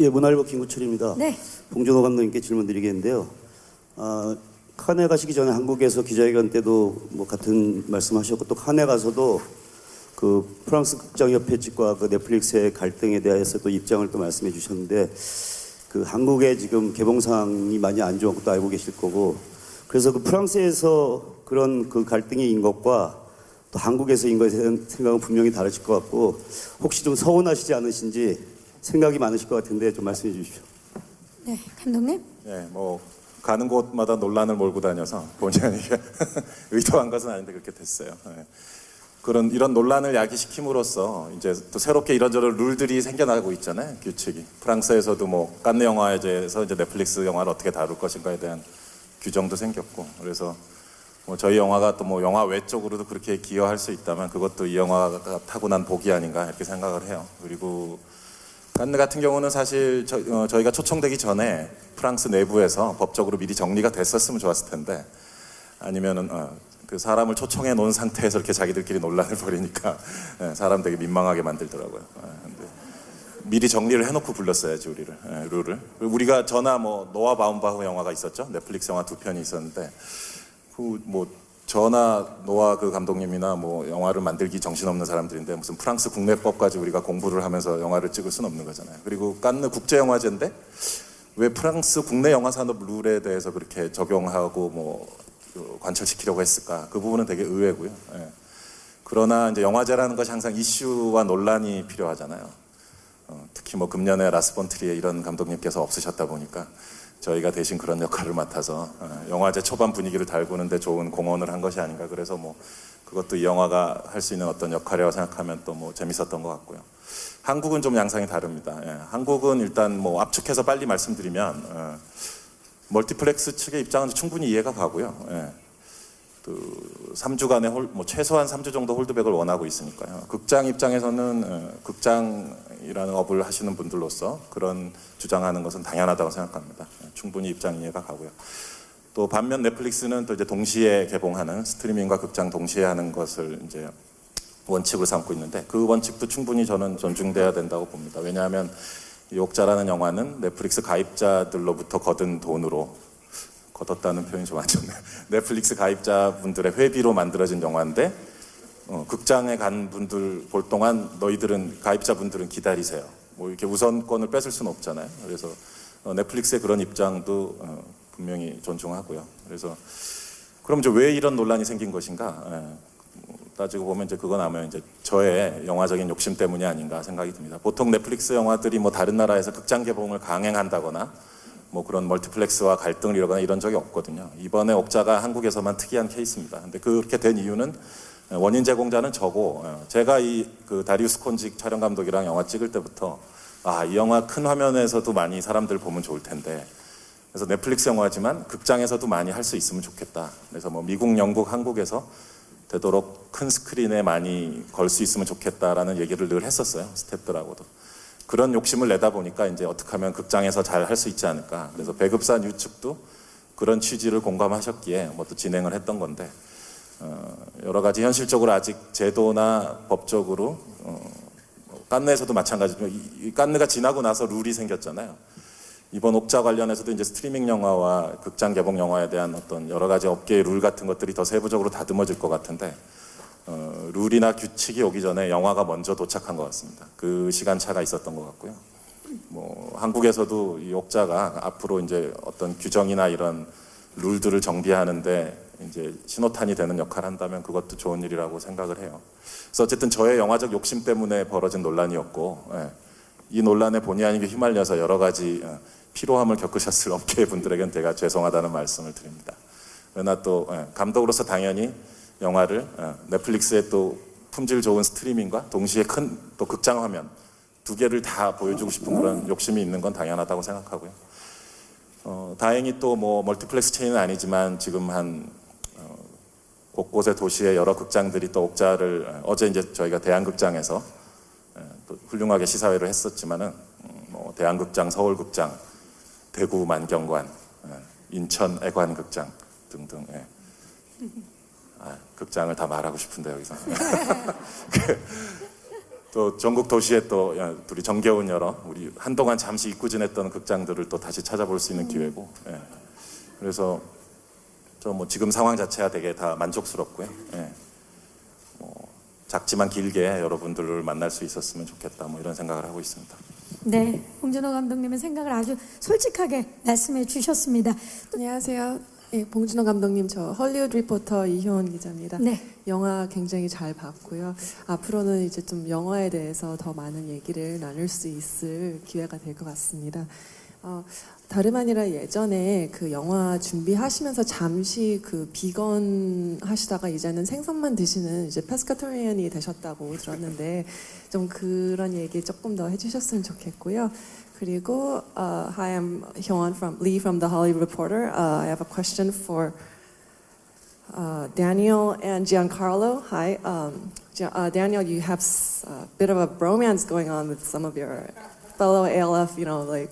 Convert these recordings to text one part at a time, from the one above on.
예, 문화일보 김구철입니다. 네. 봉준호 감독님께 질문 드리겠는데요. 칸에 가시기 전에 한국에서 기자회견 때도 뭐 같은 말씀하셨고 또 칸에 가서도 그 프랑스 극장협회 측과 그 넷플릭스의 갈등에 대해서 또 입장을 또 말씀해 주셨는데 그 한국의 지금 개봉 상황이 많이 안 좋은 것도 알고 계실 거고 그래서 그 프랑스에서 그런 그 갈등이 인 것과 또 한국에서 인 것에 대한 생각은 분명히 다르실 것 같고 혹시 좀 서운하시지 않으신지 생각이 많으실 것 같은데 좀 말씀해 주십시오. 네, 감독님. 예, 뭐 가는 곳마다 논란을 몰고 다녀서 본의 아니게 의도한 것은 아닌데 그렇게 됐어요. 예. 이런 논란을 야기시킴으로써 이제 또 새롭게 이런저런 룰들이 생겨나고 있잖아요. 규칙이. 프랑스에서도 뭐 칸네 영화제에서 이제 넷플릭스 영화를 어떻게 다룰 것인가에 대한 규정도 생겼고 그래서 뭐 저희 영화가 또 뭐 영화 외적으로도 그렇게 기여할 수 있다면 그것도 이 영화가 타고난 복이 아닌가 이렇게 생각을 해요. 그리고 칸네 같은 경우는 사실 저희가 초청되기 전에 프랑스 내부에서 법적으로 미리 정리가 됐었으면 좋았을 텐데 아니면은 그 사람을 초청해 놓은 상태에서 이렇게 자기들끼리 논란을 벌이니까 사람 되게 민망하게 만들더라고요. 근데 미리 정리를 해놓고 불렀어야지 우리를 룰을. 우리가 저나 뭐 노아 바움바흐 영화가 있었죠. 넷플릭스 영화 2편이 있었는데 그 뭐 저나 노아 그 감독님이나 뭐 영화를 만들기 정신없는 사람들인데 무슨 프랑스 국내법까지 우리가 공부를 하면서 영화를 찍을 수는 없는 거잖아요. 그리고 칸느 국제영화제인데 왜 프랑스 국내 영화 산업 룰에 대해서 그렇게 적용하고 뭐 관철시키려고 했을까? 그 부분은 되게 의외고요. 예. 그러나 이제 영화제라는 것이 항상 이슈와 논란이 필요하잖아요. 특히 뭐 금년에 라스 폰 트리에 이런 감독님께서 없으셨다 보니까 저희가 대신 그런 역할을 맡아서 영화제 초반 분위기를 달구는데 좋은 공헌을 한 것이 아닌가. 그래서 뭐 그것도 이 영화가 할 수 있는 어떤 역할이라고 생각하면 또 뭐 재밌었던 것 같고요. 한국은 좀 양상이 다릅니다. 예. 한국은 일단 뭐 압축해서 빨리 말씀드리면 멀티플렉스 측의 입장은 충분히 이해가 가고요. 예. 그 3주간의 뭐 최소한 3주 정도 홀드백을 원하고 있으니까요. 극장 입장에서는 극장이라는 업을 하시는 분들로서 그런 주장하는 것은 당연하다고 생각합니다. 충분히 입장 이해가 가고요. 또 반면 넷플릭스는 또 이제 동시에 개봉하는 스트리밍과 극장 동시에 하는 것을 이제 원칙으로 삼고 있는데 그 원칙도 충분히 저는 존중돼야 된다고 봅니다. 왜냐하면 이 옥자라는 영화는 넷플릭스 가입자들로부터 거둔 돈으로 걷었다는 표현이 좀 안 좋네요. 넷플릭스 가입자분들의 회비로 만들어진 영화인데 극장에 간 분들 볼 동안 너희들은 가입자분들은 기다리세요. 뭐 이렇게 우선권을 뺏을 수는 없잖아요. 그래서 넷플릭스의 그런 입장도 분명히 존중하고요. 그래서 그럼 이제 왜 이런 논란이 생긴 것인가? 따지고 보면 이제 그건 아마 이제 저의 영화적인 욕심 때문이 아닌가 생각이 듭니다. 보통 넷플릭스 영화들이 뭐 다른 나라에서 극장 개봉을 강행한다거나 뭐 그런 멀티플렉스와 갈등을 이루거나 이런 적이 없거든요. 이번에 옥자가 한국에서만 특이한 케이스입니다. 근데 그렇게 된 이유는 원인 제공자는 저고 제가 이 그 다리우스 콘직 촬영 감독이랑 영화 찍을 때부터 이 영화 큰 화면에서도 많이 사람들 보면 좋을 텐데 그래서 넷플릭스 영화지만 극장에서도 많이 할 수 있으면 좋겠다. 그래서 뭐 미국, 영국, 한국에서 되도록 큰 스크린에 많이 걸 수 있으면 좋겠다라는 얘기를 늘 했었어요. 스태프들하고도. 그런 욕심을 내다 보니까 이제 어떻게 하면 극장에서 잘 할 수 있지 않을까. 그래서 배급사 유축도 그런 취지를 공감하셨기에 뭐 또 진행을 했던 건데 여러 가지 현실적으로 아직 제도나 법적으로 칸느에서도 마찬가지죠. 이 칸느가 지나고 나서 룰이 생겼잖아요. 이번 옥자 관련해서도 이제 스트리밍 영화와 극장 개봉 영화에 대한 어떤 여러 가지 업계의 룰 같은 것들이 더 세부적으로 다듬어질 것 같은데 룰이나 규칙이 오기 전에 영화가 먼저 도착한 것 같습니다. 그 시간차가 있었던 것 같고요. 뭐 한국에서도 이 옥자가 앞으로 이제 어떤 규정이나 이런 룰들을 정비하는데 이제 신호탄이 되는 역할을 한다면 그것도 좋은 일이라고 생각을 해요. 그래서 어쨌든 저의 영화적 욕심 때문에 벌어진 논란이었고 이 논란에 본의 아니게 휘말려서 여러 가지 피로함을 겪으셨을 업계 분들에게는 제가 죄송하다는 말씀을 드립니다. 그러나 또 감독으로서 당연히 영화를 넷플릭스의 또 품질 좋은 스트리밍과 동시에 큰 또 극장 화면 두 개를 다 보여주고 싶은 그런 욕심이 있는 건 당연하다고 생각하고요. 다행히 또 뭐 멀티플렉스 체인은 아니지만 지금 한 곳곳의 도시의 여러 극장들이 또 옥자를 어제 이제 저희가 대한극장에서 또 훌륭하게 시사회를 했었지만은 뭐 대한극장, 서울극장, 대구 만경관, 인천 애관극장 등등 극장을 다 말하고 싶은데 여기서 또 전국 도시에 또 둘이 정겨운 열어 우리 한동안 잠시 잊고 지냈던 극장들을 또 다시 찾아볼 수 있는 기회고, 예. 그래서 저 뭐 지금 상황 자체가 되게 다 만족스럽고요. 예. 뭐 작지만 길게 여러분들을 만날 수 있었으면 좋겠다, 뭐 이런 생각을 하고 있습니다. 네, 봉준호 감독님의 생각을 아주 솔직하게 말씀해 주셨습니다. 안녕하세요. 예, 봉준호 감독님, 저 헐리우드 리포터 이효원 기자입니다. 네. 영화 굉장히 잘 봤고요. 앞으로는 이제 좀 영화에 대해서 더 많은 얘기를 나눌 수 있을 기회가 될 것 같습니다. 다름 아니라 예전에 그 영화 준비하시면서 잠시 그 비건 하시다가 이제는 생선만 드시는 이제 페스카토리안이 되셨다고 들었는데 좀 그런 얘기 조금 더 해주셨으면 좋겠고요. 그리고 Hi, I'm Hyun from Lee from the Hollywood Reporter. I have a question for Daniel and Giancarlo. Hi, Daniel, you have a bit of a bromance going on with some of your fellow ALF, like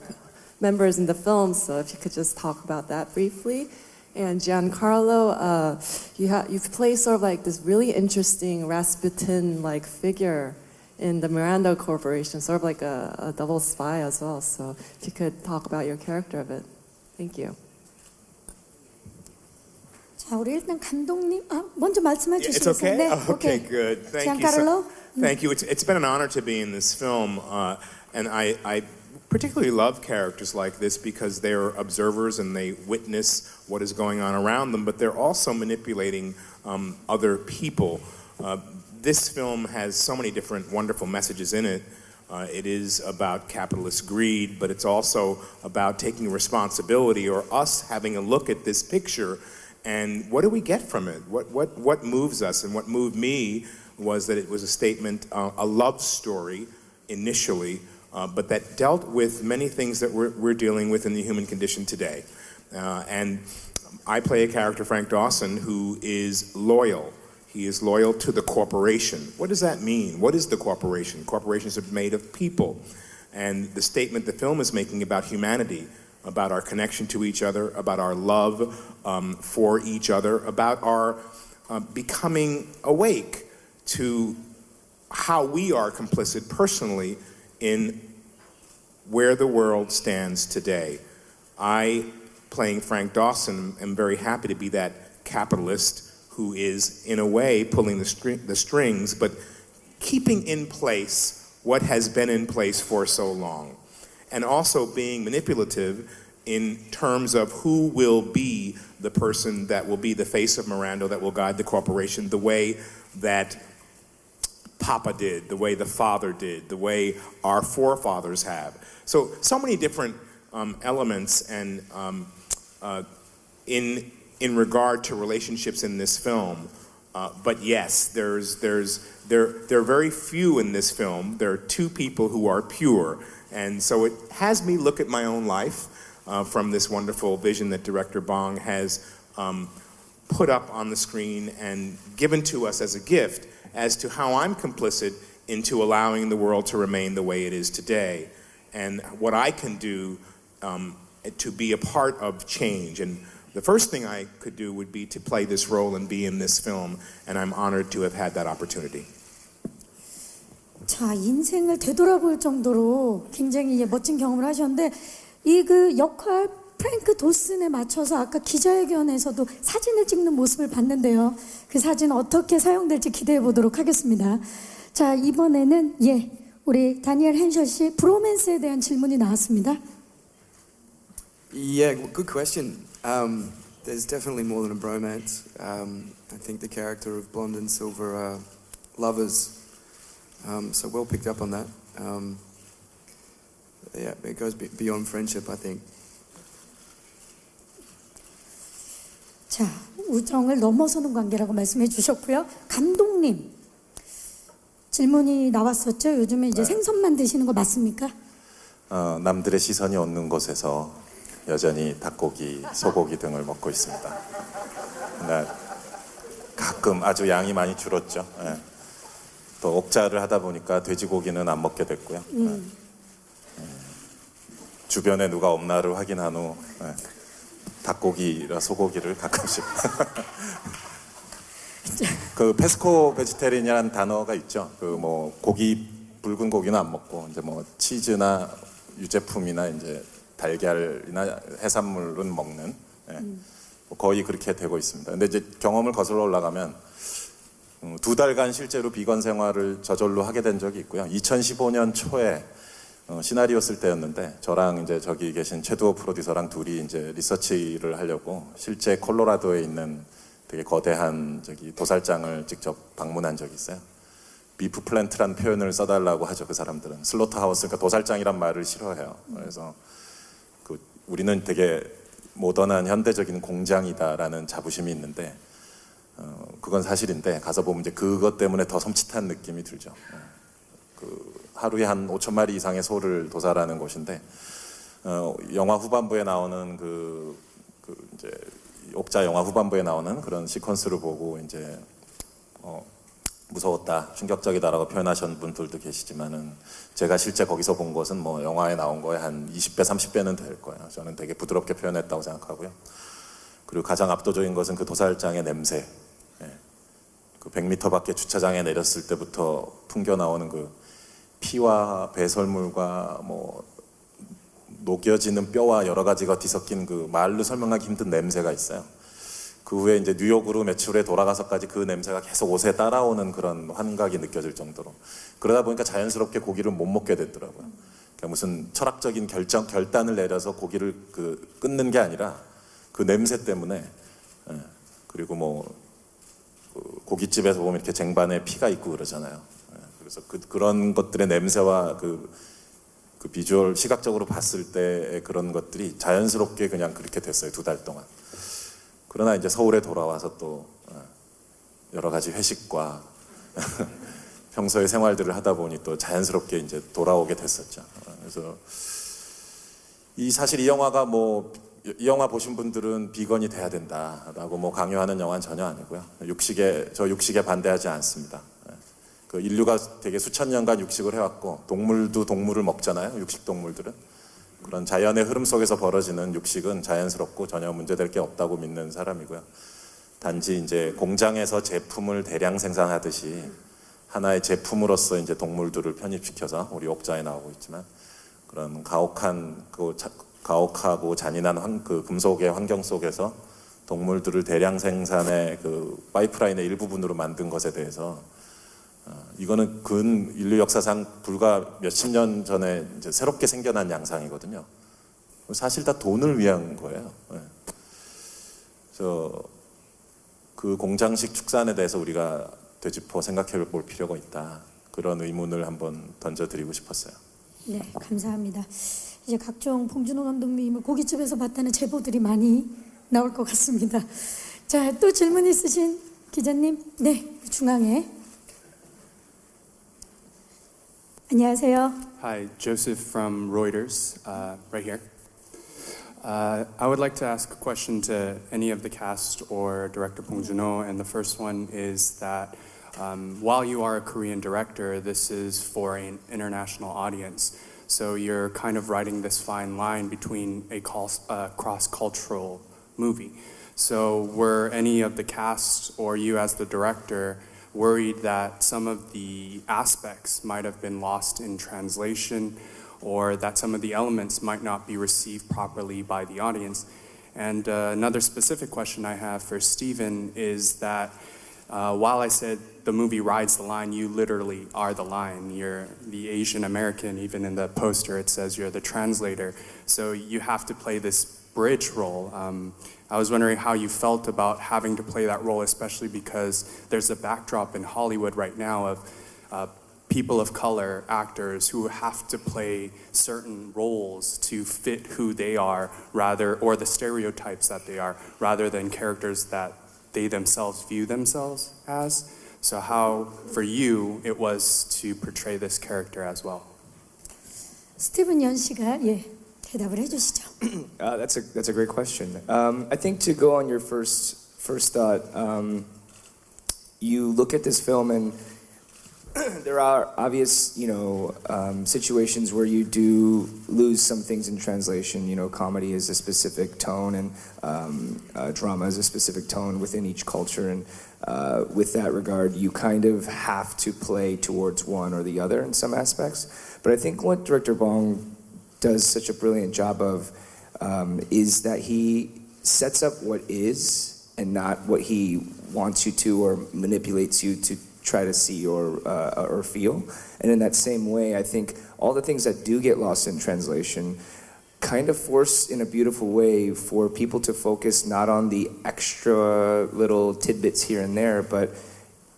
members in the film. So if you could just talk about that briefly. And Giancarlo, you've played sort of like this really interesting Rasputin-like figure in the Miranda Corporation, sort of like a double spy as well. So if you could talk about your character a bit. Thank you. 자, 우리 일단 감독님 먼저 말씀해 Yeah, it's 주시겠어요? okay? 네, Okay, good. Thank you. Giancarlo? Thank you. It's been an honor to be in this film, and I particularly love characters like this because they're observers and they witness what is going on around them, but they're also manipulating other people. This film has so many different wonderful messages in it. It is about capitalist greed, but it's also about taking responsibility, or us having a look at this picture and what do we get from it? What moves us? And what moved me was that it was a statement, a love story initially, but that dealt with many things that we're dealing with in the human condition today. And I play a character, Frank Dawson, who is loyal. He is loyal to the corporation. What does that mean? What is the corporation? Corporations are made of people. And the statement the film is making about humanity, about our connection to each other, about our love for each other, about our becoming awake to how we are complicit personally in where the world stands today. I, playing Frank Dawson, am very happy to be that capitalist who is, in a way, pulling the strings, but keeping in place what has been in place for so long. And also being manipulative in terms of who will be the person that will be the face of Miranda, that will guide the corporation the way that Papa did, the way the father did, the way our forefathers have. So many different elements and in regard to relationships in this film. But yes, there are very few in this film. There are two people who are pure. And so it has me look at my own life from this wonderful vision that director Bong has put up on the screen and given to us as a gift as to how I'm complicit into allowing the world to remain the way it is today, and what I can do to be a part of change. And the first thing I could do would be to play this role and be in this film, and I'm honored to have had that opportunity. 자, 인생을 되돌아볼 정도로 굉장히 멋진 경험을 하셨는데 이 그 역할 프랭크 도슨에 맞춰서 아까 기자회견에서도 사진을 찍는 모습을 봤는데요. 그 사진 어떻게 사용될지 기대해 보도록 하겠습니다. 자, 이번에는 우리 다니엘 헨셜 씨 브로맨스에 대한 질문이 나왔습니다. Yeah, good question. There's definitely more than a bromance. I think the character of Bond and Silver are lovers. So well picked up on that. Yeah, it goes beyond friendship, I think. 자, 우정을 넘어서는 관계라고 말씀해 주셨고요. 감독님, 질문이 나왔었죠. 요즘에 이제 생선만 드시는 거 맞습니까? 남들의 시선이 없는 곳에서 여전히 닭고기, 소고기 등을 먹고 있습니다. 근데 가끔 아주 양이 많이 줄었죠. 예. 또 옥자를 하다 보니까 돼지고기는 안 먹게 됐고요. 주변에 누가 없나를 확인한 후 닭고기라 소고기를 가끔씩 그 페스코 베지테리안이라는 단어가 있죠. 그 뭐 고기 붉은 고기는 안 먹고 이제 뭐 치즈나 유제품이나 이제 달걀이나 해산물은 먹는 뭐 거의 그렇게 되고 있습니다. 근데 이제 경험을 거슬러 올라가면 2달간 실제로 비건 생활을 저절로 하게 된 적이 있고요. 2015년 초에 시나리오 쓸 때였는데 저랑 이제 저기 계신 최두호 프로듀서랑 둘이 이제 리서치를 하려고 실제 콜로라도에 있는 되게 거대한 저기 도살장을 직접 방문한 적이 있어요. 비프 플랜트란 표현을 써달라고 하죠. 그 사람들은 슬로터 하우스, 그러니까 도살장이란 말을 싫어해요. 그래서 우리는 되게 모던한 현대적인 공장이다라는 자부심이 있는데 그건 사실인데 가서 보면 이제 그것 때문에 더 섬찟한 느낌이 들죠. 하루에 한 5천 마리 이상의 소를 도살하는 곳인데 영화 후반부에 나오는 이제 옥자 영화 후반부에 나오는 그런 시퀀스를 보고 이제 무서웠다, 충격적이다라고 표현하신 분들도 계시지만은 제가 실제 거기서 본 것은 뭐 영화에 나온 거에 한 20배, 30배는 될 거예요. 저는 되게 부드럽게 표현했다고 생각하고요. 그리고 가장 압도적인 것은 그 도살장의 냄새. 그 100m 밖에 주차장에 내렸을 때부터 풍겨 나오는 그 피와 배설물과 뭐 녹여지는 뼈와 여러 가지가 뒤섞인 그 말로 설명하기 힘든 냄새가 있어요. 그 후에 이제 뉴욕으로 며칠 후에 돌아가서까지 그 냄새가 계속 옷에 따라오는 그런 환각이 느껴질 정도로 그러다 보니까 자연스럽게 고기를 못 먹게 됐더라고요. 그러니까 무슨 철학적인 결단을 내려서 고기를 끊는 게 아니라 그 냄새 때문에 그리고 뭐 고깃집에서 보면 이렇게 쟁반에 피가 있고 그러잖아요. 그래서 그런 것들의 냄새와 그 비주얼 시각적으로 봤을 때의 그런 것들이 자연스럽게 그냥 그렇게 됐어요. 2달 동안. 그러나 이제 서울에 돌아와서 또 여러 가지 회식과 평소의 생활들을 하다 보니 또 자연스럽게 이제 돌아오게 됐었죠. 그래서 사실 이 영화가 이 영화 보신 분들은 비건이 돼야 된다라고 뭐 강요하는 영화는 전혀 아니고요. 육식에 반대하지 않습니다. 그 인류가 되게 수천 년간 육식을 해왔고 동물도 동물을 먹잖아요. 육식 동물들은. 그런 자연의 흐름 속에서 벌어지는 육식은 자연스럽고 전혀 문제될 게 없다고 믿는 사람이고요. 단지 이제 공장에서 제품을 대량 생산하듯이 하나의 제품으로서 이제 동물들을 편입시켜서 우리 옥자에 나오고 있지만 그런 가혹하고 잔인한 그 금속의 환경 속에서 동물들을 대량 생산의 그 파이프라인의 일부분으로 만든 것에 대해서 이거는 근 인류 역사상 불과 몇십 년 전에 이제 새롭게 생겨난 양상이거든요. 사실 다 돈을 위한 거예요. 그래서 그 공장식 축산에 대해서 우리가 되짚어 생각해 볼 필요가 있다. 그런 의문을 한번 던져드리고 싶었어요. 네, 감사합니다. 이제 각종 봉준호 감독님을 고깃집에서 봤다는 제보들이 많이 나올 것 같습니다. 자, 또 질문 있으신 기자님? 네, 중앙에. 안녕하세요. Hi, Joseph from Reuters, right here. I would like to ask a question to any of the cast or director Bong Joon-ho, and the first one is that while you are a Korean director, this is for an international audience. So you're kind of riding this fine line between a cross-cultural movie. So were any of the cast or you as the director worried that some of the aspects might have been lost in translation or that some of the elements might not be received properly by the audience? And another specific question I have for Stephen is that while I said the movie rides the line, you literally are the line. You're the Asian American. Even in the poster it says you're the translator. So you have to play this bridge role. I was wondering how you felt about having to play that role, especially because there's a backdrop in Hollywood right now of people of color actors who have to play certain roles to fit who they are or the stereotypes that they are, rather than characters that they themselves view themselves as. So how, for you, it was to portray this character as well? 스티븐 연 씨가 대답을 해주시죠. That's a great question. I think to go on your first thought, you look at this film and there are obvious, situations where you do lose some things in translation. Comedy is a specific tone, and drama is a specific tone within each culture. And with that regard, you kind of have to play towards one or the other in some aspects. But I think what Director Bong does such a brilliant job of is that he sets up what is and not what he wants you to or manipulates you to try to see or feel. And in that same way, I think all the things that do get lost in translation kind of force in a beautiful way for people to focus not on the extra little tidbits here and there, but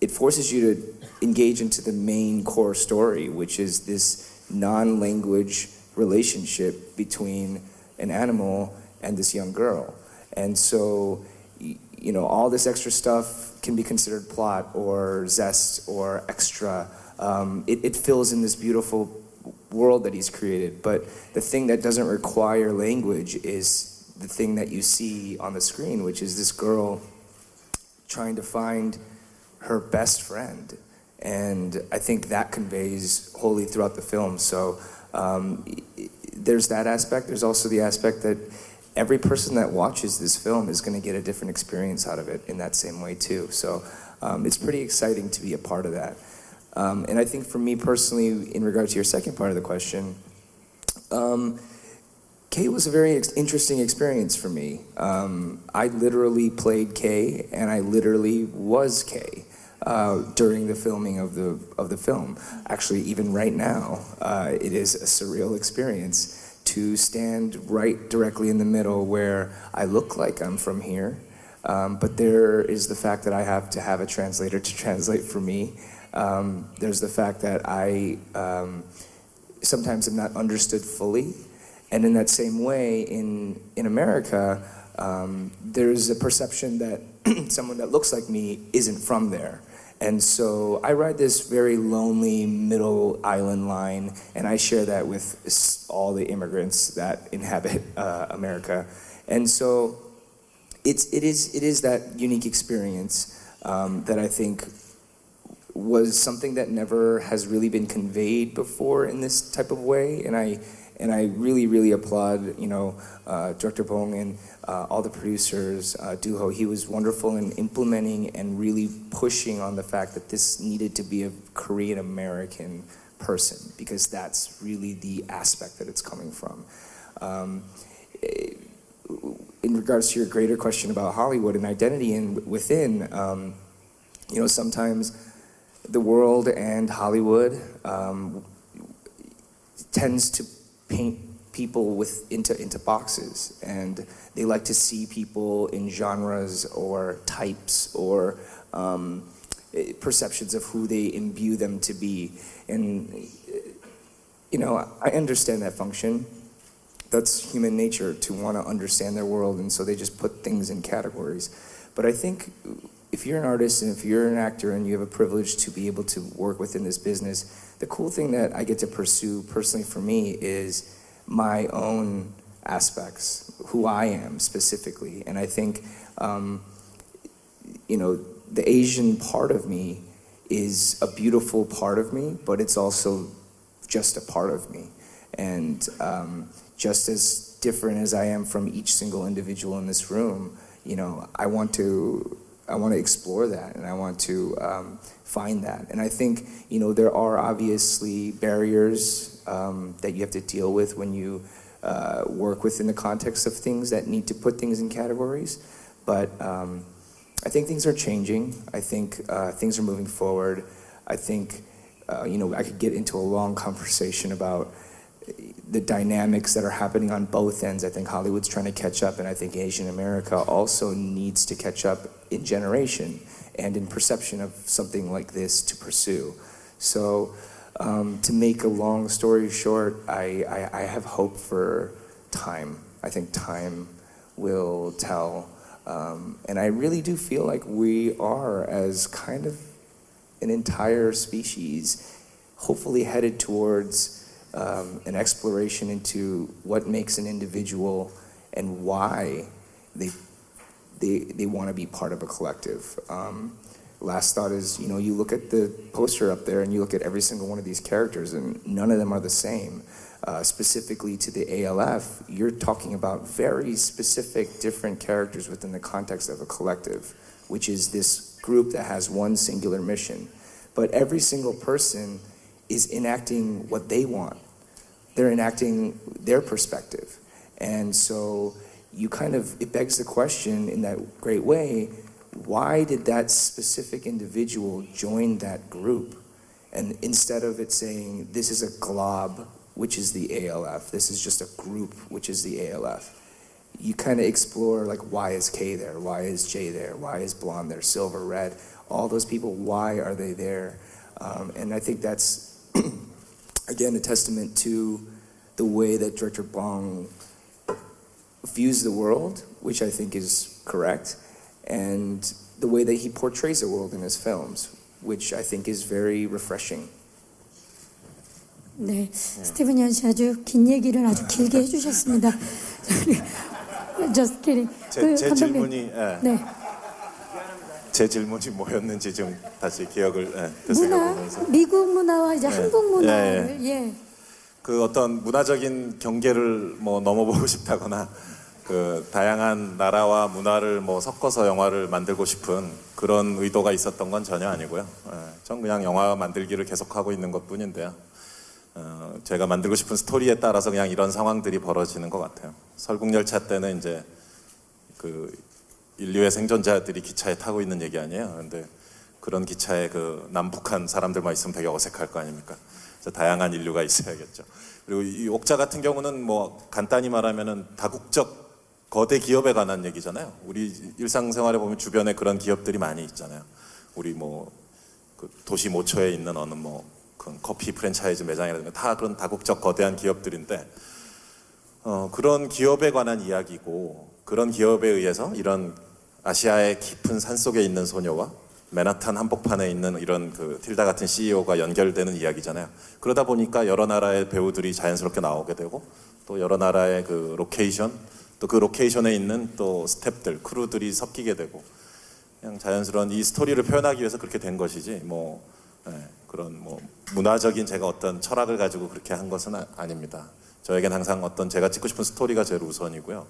it forces you to engage into the main core story, which is this non-language relationship between an animal and this young girl. And so, all this extra stuff can be considered plot or zest or extra. It fills in this beautiful world that he's created. But the thing that doesn't require language is the thing that you see on the screen, which is this girl trying to find her best friend. And I think that conveys wholly throughout the film. So there's that aspect. There's also the aspect that every person that watches this film is going to get a different experience out of it in that same way too. So it's pretty exciting to be a part of that. And I think for me personally, in regard to your second part of the question, Kay was a very interesting experience for me. I literally played Kay, and I literally was Kay during the filming of the film. Actually, even right now, it is a surreal experience to stand right directly in the middle where I look like I'm from here, but there is the fact that I have to have a translator to translate for me. There's the fact that I sometimes am not understood fully, and in that same way, in America, there's a perception that someone that looks like me isn't from there. And so I ride this very lonely middle island line, and I share that with all the immigrants that inhabit America. And so it is that unique experience that I think was something that never has really been conveyed before in this type of way. And I really, really applaud, Director Bong and all the producers, Doo-ho. He was wonderful in implementing and really pushing on the fact that this needed to be a Korean American person, because that's really the aspect that it's coming from. In regards to your greater question about Hollywood and identity and within, sometimes the world and Hollywood tends to paint people into boxes, and they like to see people in genres or types or perceptions of who they imbue them to be. And I understand that function. That's human nature, to want to understand their world, and so they just put things in categories. But I think if you're an artist and if you're an actor and you have a privilege to be able to work within this business, the cool thing that I get to pursue personally for me is my own aspects, who I am specifically. And I think, the Asian part of me is a beautiful part of me, but it's also just a part of me. And just as different as I am from each single individual in this room, I want to explore that, and I want to find that. And I think, there are obviously barriers that you have to deal with when you work within the context of things that need to put things in categories. But I think things are changing. I think things are moving forward. I think, I could get into a long conversation about the dynamics that are happening on both ends. I think Hollywood's trying to catch up, and I think Asian America also needs to catch up in generation and in perception of something like this to pursue. So to make a long story short, I have hope for time. I think time will tell. And I really do feel like we are, as kind of an entire species, hopefully headed towards an exploration into what makes an individual and why they want to be part of a collective. last thought is, you know, you look at the poster up there and you look at every single one of these characters and none of them are the same. Specifically to the ALF, you're talking about very specific different characters within the context of a collective, which is this group that has one singular mission. But every single person is enacting what they want. They're enacting their perspective. And so it begs the question in that great way, why did that specific individual join that group? And instead of it saying, this is a glob, which is the ALF, this is just a group, which is the ALF, you kind of explore, like, why is K there? Why is J there? Why is blonde there? Silver, red, all those people, why are they there? And I think that's, again, a testament to the way that Director Bong views the world, which I think is correct, and the way that he portrays the world in his films, which I think is very refreshing. 네, 스티븐 연 씨 아주 긴 얘기를 아주 길게 해주셨습니다. Just kidding. 제 감독님. 질문이 네. 제 질문이 뭐였는지 좀 다시 기억을 되새겨보면서 미국 문화와 이제 한국 문화를 그 어떤 문화적인 경계를 뭐 넘어보고 싶다거나 그 다양한 나라와 문화를 뭐 섞어서 영화를 만들고 싶은 그런 의도가 있었던 건 전혀 아니고요. 전 그냥 영화 만들기를 계속하고 있는 것뿐인데요. 제가 만들고 싶은 스토리에 따라서 그냥 이런 상황들이 벌어지는 것 같아요. 설국열차 때는 이제 그 인류의 생존자들이 기차에 타고 있는 얘기 아니에요. 근데 그런 기차에 그 남북한 사람들만 있으면 되게 어색할 거 아닙니까? 그래서 다양한 인류가 있어야겠죠. 그리고 이 옥자 같은 경우는 뭐 간단히 말하면은 다국적 거대 기업에 관한 얘기잖아요. 우리 일상생활에 보면 주변에 그런 기업들이 많이 있잖아요. 우리 뭐 그 도시 모처에 있는 어느 뭐 그 커피 프랜차이즈 매장이라든가 다 그런 다국적 거대한 기업들인데 그런 기업에 관한 이야기고 그런 기업에 의해서 이런 아시아의 깊은 산속에 있는 소녀와 맨하탄 한복판에 있는 이런 그 틸다 같은 CEO가 연결되는 이야기잖아요. 그러다 보니까 여러 나라의 배우들이 자연스럽게 나오게 되고 또 여러 나라의 그 로케이션 또 그 로케이션에 있는 또 스태프들, 크루들이 섞이게 되고 그냥 자연스러운 이 스토리를 표현하기 위해서 그렇게 된 것이지 뭐 그런 뭐 문화적인 제가 어떤 철학을 가지고 그렇게 한 것은 아닙니다. 저에겐 항상 어떤 제가 찍고 싶은 스토리가 제일 우선이고요.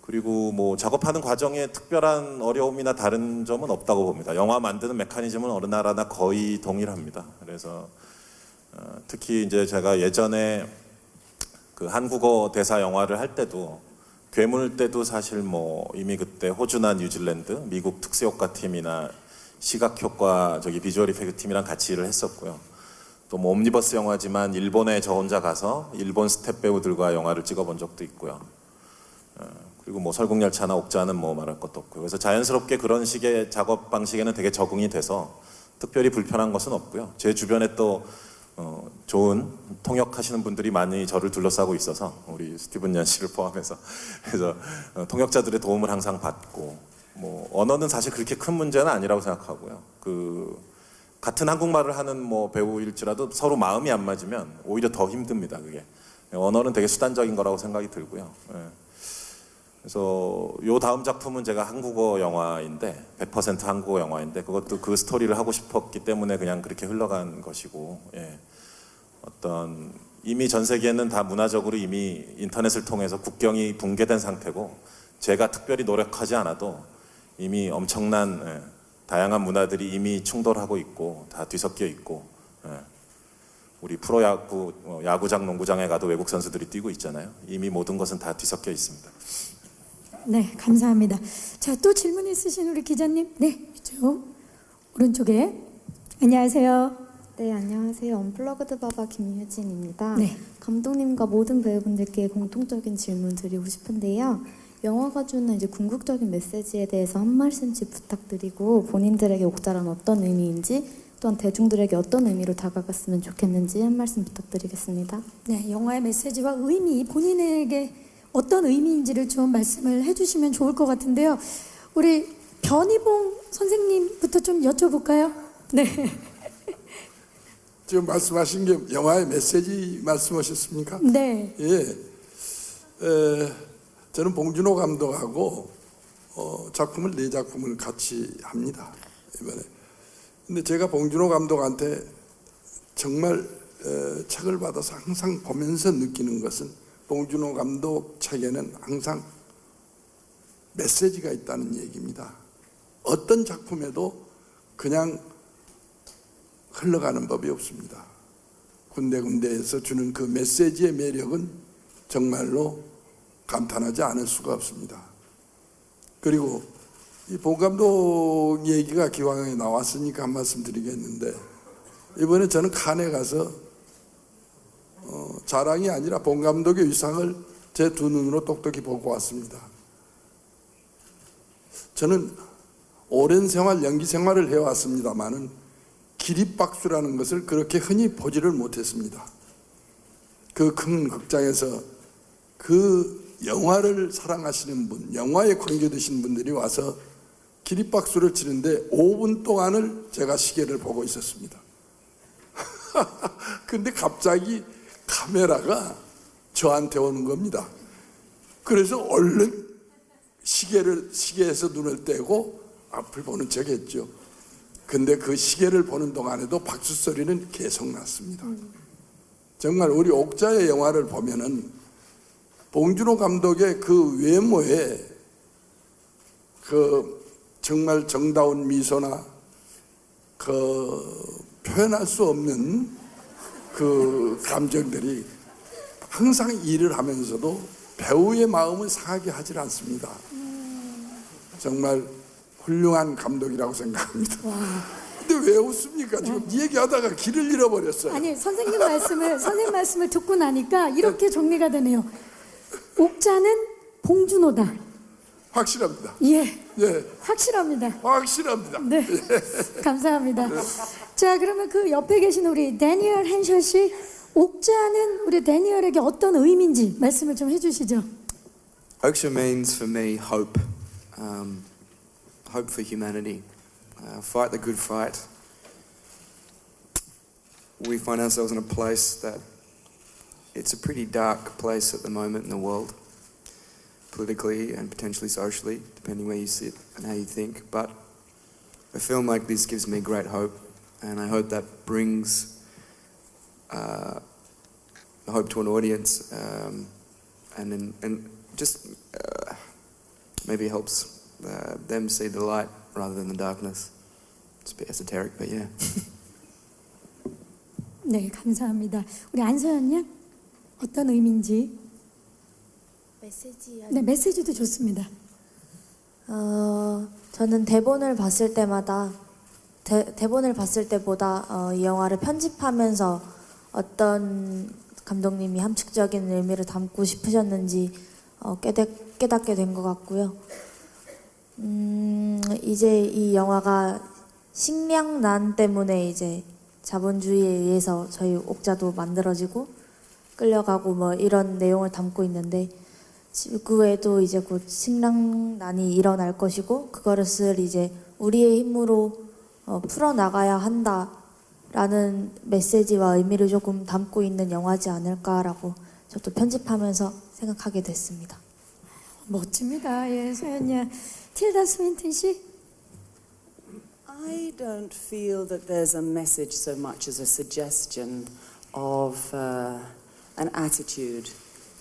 그리고 뭐 작업하는 과정에 특별한 어려움이나 다른 점은 없다고 봅니다. 영화 만드는 메커니즘은 어느 나라나 거의 동일합니다. 그래서 특히 이제 제가 예전에 그 한국어 대사 영화를 할 때도 괴물 때도 사실 뭐 이미 그때 호주나 뉴질랜드, 미국 특수효과 팀이나 시각효과 비주얼 이펙트 팀이랑 같이 일을 했었고요. 또 뭐 옴니버스 영화지만 일본에 저 혼자 가서 일본 스텝 배우들과 영화를 찍어본 적도 있고요. 그리고 뭐 설국열차나 옥자는 뭐 말할 것도 없고요. 그래서 자연스럽게 그런 식의 작업 방식에는 되게 적응이 돼서 특별히 불편한 것은 없고요. 제 주변에 또 좋은 통역하시는 분들이 많이 저를 둘러싸고 있어서 우리 스티븐 연 씨를 포함해서 그래서 통역자들의 도움을 항상 받고 뭐 언어는 사실 그렇게 큰 문제는 아니라고 생각하고요. 그 같은 한국말을 하는 뭐 배우일지라도 서로 마음이 안 맞으면 오히려 더 힘듭니다. 그게 언어는 되게 수단적인 거라고 생각이 들고요. 그래서 요 다음 작품은 제가 한국어 영화인데 100% 한국어 영화인데 그것도 그 스토리를 하고 싶었기 때문에 그냥 그렇게 흘러간 것이고 어떤 이미 전 세계는 다 문화적으로 이미 인터넷을 통해서 국경이 붕괴된 상태고 제가 특별히 노력하지 않아도 이미 엄청난 다양한 문화들이 이미 충돌하고 있고 다 뒤섞여 있고 우리 프로야구 야구장 농구장에 가도 외국 선수들이 뛰고 있잖아요. 이미 모든 것은 다 뒤섞여 있습니다. 네, 감사합니다. 자, 또 질문 있으신 우리 기자님, 네, 이쪽 오른쪽에. 안녕하세요. 네, 안녕하세요. 언플러그드 바바 김유진입니다. 네. 감독님과 모든 배우분들께 공통적인 질문 드리고 싶은데요. 영화가 주는 이제 궁극적인 메시지에 대해서 한 말씀씩 부탁드리고 본인들에게 옥자란 어떤 의미인지 또한 대중들에게 어떤 의미로 다가갔으면 좋겠는지 한 말씀 부탁드리겠습니다. 네, 영화의 메시지와 의미, 본인에게 어떤 의미인지를 좀 말씀을 해주시면 좋을 것 같은데요. 우리 변희봉 선생님부터 좀 여쭤볼까요? 네. 지금 말씀하신 게 영화의 메시지 말씀하셨습니까? 네. 예. 저는 봉준호 감독하고 작품을 4작품을 같이 합니다. 이번에 근데 제가 봉준호 감독한테 정말 책을 받아서 항상 보면서 느끼는 것은 봉준호 감독 책에는 항상 메시지가 있다는 얘기입니다. 어떤 작품에도 그냥 흘러가는 법이 없습니다. 군데군데에서 주는 그 메시지의 매력은 정말로 감탄하지 않을 수가 없습니다. 그리고 이 봉 감독 얘기가 기왕에 나왔으니까 한 말씀 드리겠는데, 이번에 저는 칸에 가서 자랑이 아니라 봉 감독의 위상을 제 두 눈으로 똑똑히 보고 왔습니다. 저는 오랜 생활, 연기 생활을 해왔습니다마는 기립박수라는 것을 그렇게 흔히 보지를 못했습니다. 그 큰 극장에서 그 영화를 사랑하시는 분, 영화에 관계되신 분들이 와서 기립박수를 치는데 5분 동안을 제가 시계를 보고 있었습니다. 근데 갑자기 카메라가 저한테 오는 겁니다. 그래서 얼른 시계에서 눈을 떼고 앞을 보는 척 했죠. 근데 그 시계를 보는 동안에도 박수 소리는 계속 났습니다. 정말 우리 옥자의 영화를 보면은 봉준호 감독의 그 외모에 그 정말 정다운 미소나 그 표현할 수 없는 그 감정들이 항상 일을 하면서도 배우의 마음을 상하게 하질 않습니다. 정말 훌륭한 감독이라고 생각합니다. 근데 왜 웃습니까? 지금 얘기하다가 길을 잃어버렸어요. 아니 선생님 말씀을 듣고 나니까 이렇게 정리가 되네요. 옥자는 봉준호다. 확실합니다. 예. 예, 확실합니다. 확실합니다. 네. 감사합니다. 자, 그러면 그 옆에 계신 우리 데니얼 헨셜 씨, 옥자는 우리 데니얼에게 어떤 의미인지 말씀을 좀 해주시죠. Oksha means for me hope, hope for humanity. Fight the good fight. We find ourselves in a place that it's a pretty dark place at the moment in the world, politically and potentially socially, depending where you sit and how you think. But a film like this gives me great hope, and I hope that brings hope to an audience, and just maybe helps them see the light rather than the darkness. It's a bit esoteric, but yeah. 네, 감사합니다. 우리 안서연님 어떤 의미인지. 메시지. 네, 메시지도 좋습니다. 저는 대본을 봤을 때마다 대본을 봤을 때보다 이 영화를 편집하면서 어떤 감독님이 함축적인 의미를 담고 싶으셨는지 깨닫게 된 것 같고요. 이제 이 영화가 식량난 때문에 이제 자본주의에 의해서 저희 옥자도 만들어지고 끌려가고 뭐 이런 내용을 담고 있는데, 지구에도 이제 곧 식량난이 일어날 것이고 그것을 이제 우리의 힘으로 풀어나가야 한다라는 메시지와 의미를 조금 담고 있는 영화지 않을까라고 저도 편집하면서 생각하게 됐습니다. 멋집니다. 예, 서연님. 틸다 스윈튼 씨. I don't feel that there's a message so much as a suggestion of an attitude.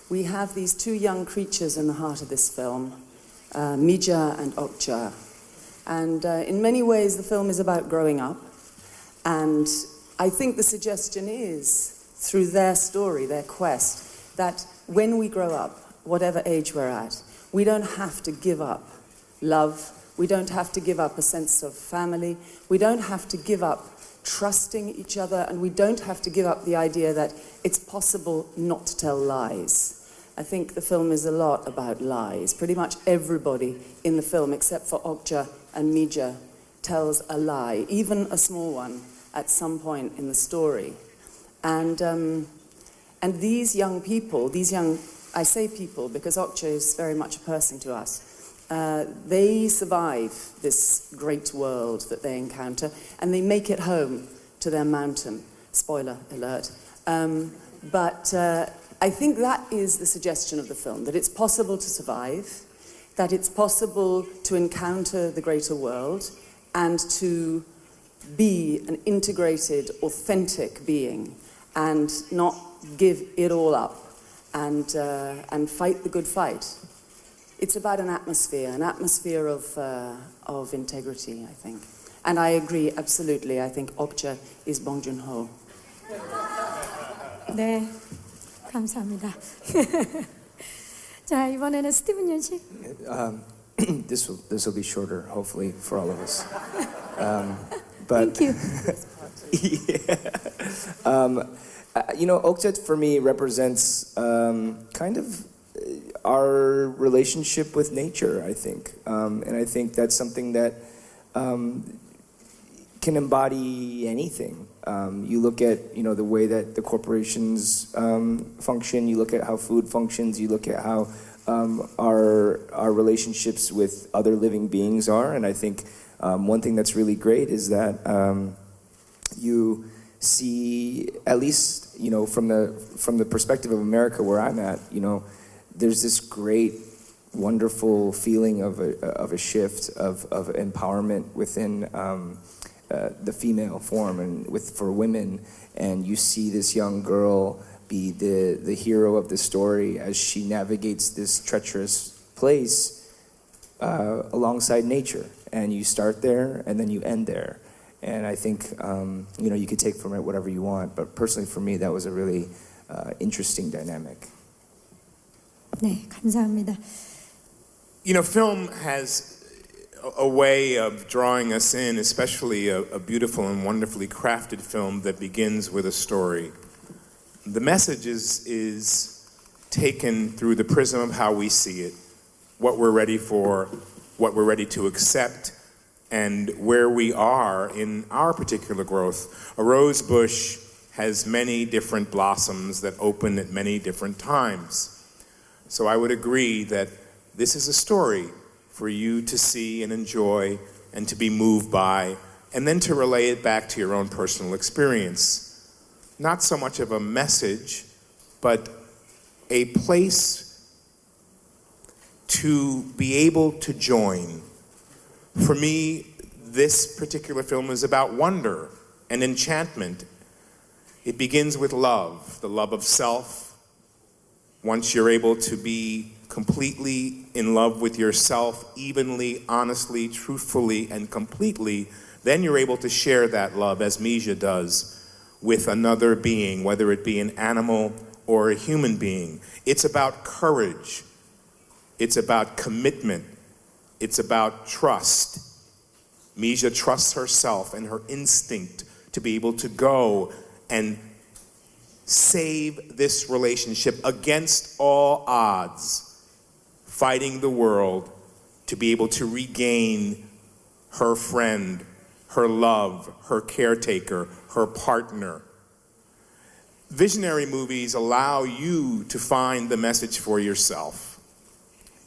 We have these two young creatures in the heart of this film, Mija and Okja. And in many ways, the film is about growing up. And I think the suggestion is, through their story, their quest, that when we grow up, whatever age we're at, we don't have to give up love. We don't have to give up a sense of family. We don't have to give up trusting each other, and we don't have to give up the idea that it's possible not to tell lies. I think the film is a lot about lies. Pretty much everybody in the film, except for Okja and Mija, tells a lie, even a small one, at some point in the story. And these young people, I say people because Okja is very much a person to us, they survive this great world that they encounter, and they make it home to their mountain. Spoiler alert. But I think that is the suggestion of the film, that it's possible to survive, that it's possible to encounter the greater world, and to be an integrated, authentic being and not give it all up and fight the good fight. It's about an atmosphere of integrity, I think. And I agree absolutely. I think Okja is Bong Joon-ho. 네, 감사합니다. 자, 이번에는 스티븐 연 씨. This will be shorter, hopefully, for all of us. But Thank you. you know, Okja for me represents kind of our relationship with nature, I think. And I think that's something that can embody anything. You look at, you know, the way that the corporations function, you look at how food functions, you look at how our relationships with other living beings are. And I think one thing that's really great is that you see, at least, you know, from the perspective of America where I'm at, you know, there's this great, wonderful feeling of a shift of empowerment within the female form and for women, and you see this young girl be the hero of the story as she navigates this treacherous place alongside nature, and you start there and then you end there. And I think you know, you could take from it whatever you want, but personally for me that was a really interesting dynamic. 네, 감사합니다. You know, film has a way of drawing us in, especially a beautiful and wonderfully crafted film that begins with a story. The message is taken through the prism of how we see it, what we're ready for, what we're ready to accept, and where we are in our particular growth. A rose bush has many different blossoms that open at many different times. So I would agree that this is a story for you to see and enjoy and to be moved by, and then to relay it back to your own personal experience. Not so much of a message, but a place to be able to join. For me, this particular film is about wonder and enchantment. It begins with love, the love of self. Once you're able to be completely in love with yourself, evenly, honestly, truthfully, and completely, then you're able to share that love, as Misha does, with another being, whether it be an animal or a human being. It's about courage. It's about commitment. It's about trust. Misha trusts herself and her instinct to be able to go and save this relationship against all odds, fighting the world to be able to regain her friend, her love, her caretaker, her partner. Visionary movies allow you to find the message for yourself.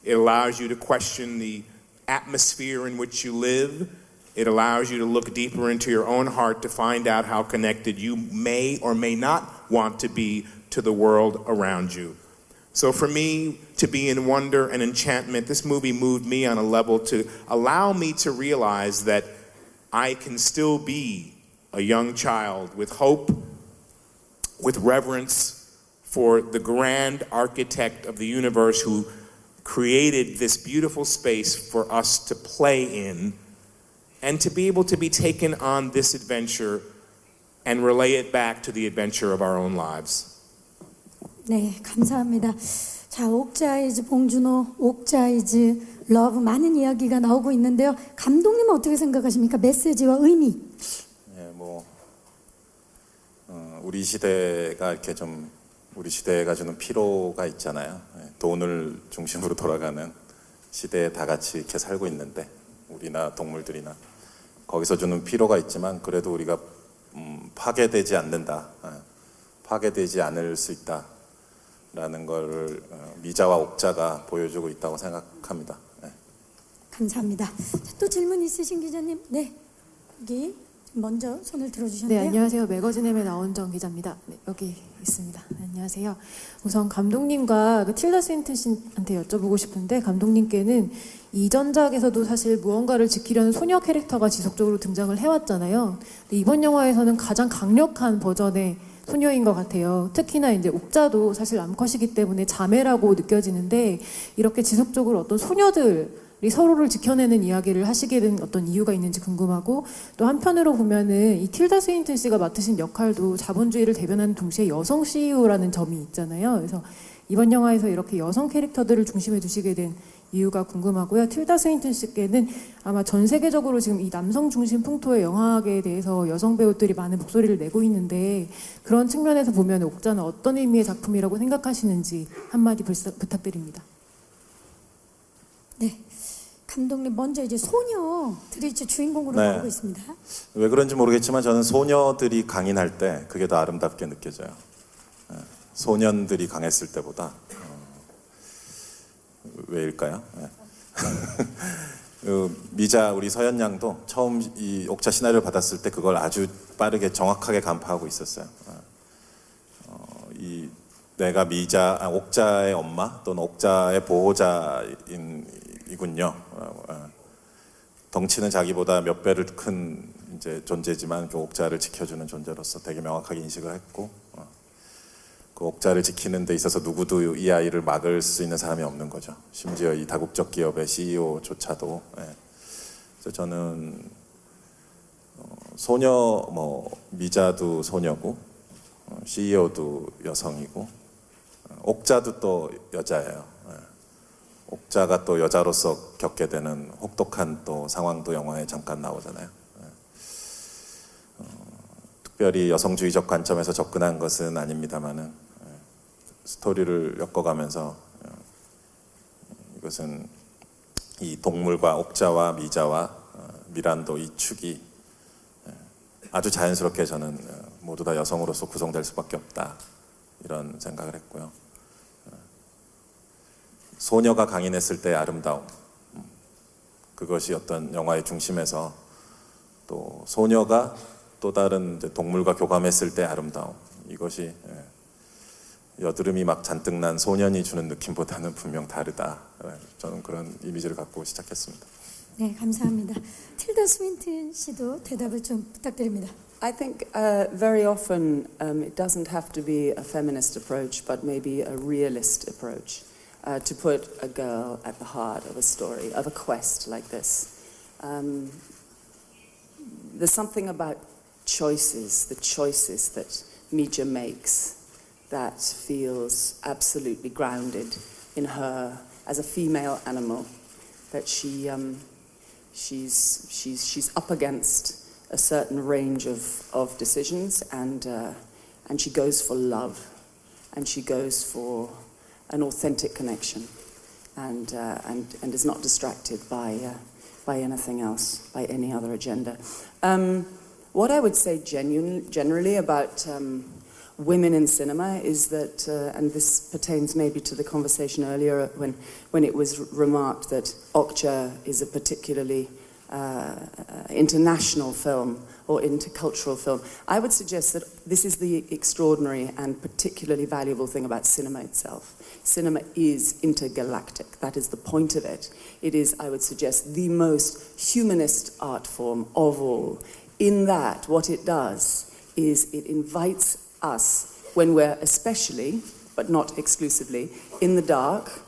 It allows you to question the atmosphere in which you live. It allows you to look deeper into your own heart to find out how connected you may or may not want to be to the world around you. So for me, to be in wonder and enchantment, this movie moved me on a level to allow me to realize that I can still be a young child with hope, with reverence for the grand architect of the universe who created this beautiful space for us to play in, and to be able to be taken on this adventure and relay it back to the adventure of our own lives. 네, 감사합니다. 자, 옥자이즈 봉준호, 옥자이즈 러브 많은 이야기가 나오고 있는데요. 감독님은 어떻게 생각하십니까? 메시지와 의미. 예, 뭐 우리 시대가 이렇게 좀 우리 시대가 주는 피로가 있잖아요. 예, 돈을 중심으로 돌아가는 시대에 다 같이 이렇게 살고 있는데 우리나 동물들이나 거기서 주는 피로가 있지만 그래도 우리가 파괴되지 않는다, 파괴되지 않을 수 있다라는 걸 미자와 옥자가 보여주고 있다고 생각합니다. 네. 감사합니다. 자, 또 질문 있으신 기자님? 네, 여기 먼저 손을 들어주셨네요. 네, 안녕하세요. 매거진엠의 나온정 기자입니다. 네, 여기 있습니다. 네, 안녕하세요. 우선 감독님과 틸다 스윈튼 씨한테 여쭤보고 싶은데, 감독님께는 이전작에서도 사실 무언가를 지키려는 소녀 캐릭터가 지속적으로 등장을 해왔잖아요. 근데 이번 영화에서는 가장 강력한 버전의 소녀인 것 같아요. 특히나 이제 옥자도 사실 암컷이기 때문에 자매라고 느껴지는데 이렇게 지속적으로 어떤 소녀들이 서로를 지켜내는 이야기를 하시게 된 어떤 이유가 있는지 궁금하고, 또 한편으로 보면은 이 틸다 스윈튼 씨가 맡으신 역할도 자본주의를 대변하는 동시에 여성 CEO라는 점이 있잖아요. 그래서 이번 영화에서 이렇게 여성 캐릭터들을 중심에 두시게 된 이유가 궁금하고요. 틸다 스윈튼 씨께는 아마 전 세계적으로 지금 이 남성 중심 풍토의 영화계에 대해서 여성 배우들이 많은 목소리를 내고 있는데, 그런 측면에서 보면 옥자는 어떤 의미의 작품이라고 생각하시는지 한마디 부탁드립니다. 네, 감독님 먼저 이제 소녀들이 이제 주인공으로 네. 나오고 있습니다. 왜 그런지 모르겠지만 저는 소녀들이 강인할 때 그게 더 아름답게 느껴져요. 소년들이 강했을 때보다. 왜일까요? 미자 우리 서연 양도 처음 이 옥자 시나리오를 받았을 때 그걸 아주 빠르게 정확하게 간파하고 있었어요. 이 내가 옥자의 엄마 또는 옥자의 보호자이군요. 덩치는 자기보다 몇 배를 큰 이제 존재지만 그 옥자를 지켜주는 존재로서 되게 명확하게 인식을 했고, 그 옥자를 지키는 데 있어서 누구도 이 아이를 막을 수 있는 사람이 없는 거죠. 심지어 이 다국적 기업의 CEO조차도. 그래서 저는 소녀, 미자도 소녀고, CEO도 여성이고, 옥자도 또 여자예요. 옥자가 또 여자로서 겪게 되는 혹독한 또 상황도 영화에 잠깐 나오잖아요. 특별히 여성주의적 관점에서 접근한 것은 아닙니다만은 스토리를 엮어가면서 이것은 이 동물과 옥자와 미자와 미란도 이 축이 아주 자연스럽게 저는 모두 다 여성으로서 구성될 수밖에 없다, 이런 생각을 했고요. 소녀가 강인했을 때의 아름다움, 그것이 어떤 영화의 중심에서, 또 소녀가 또 다른 이제 동물과 교감했을 때의 아름다움, 이것이 여드름이 막 잔뜩 난 소년이 주는 느낌보다는 분명 다르다. 저는 그런 이미지를 갖고 시작했습니다. 네, 감사합니다. 틸다 스윈튼 씨도 대답을 좀 부탁드립니다. I think very often it doesn't have to be a feminist approach, but maybe a realist approach to put a girl at the heart of a story, of a quest like this. There's something about choices, the choices that Mija makes, that feels absolutely grounded in her as a female animal, that she's up against a certain range of decisions, and she goes for love, and she goes for an authentic connection, and is not distracted by anything else, by any other agenda. What I would say generally about women in cinema is that, and this pertains maybe to the conversation earlier when it was remarked that Okja is a particularly international film or intercultural film. I would suggest that this is the extraordinary and particularly valuable thing about cinema itself. Cinema is intergalactic. That is the point of it. It is, I would suggest, the most humanist art form of all, in that what it does is it invites us, when we're especially, but not exclusively, in the dark,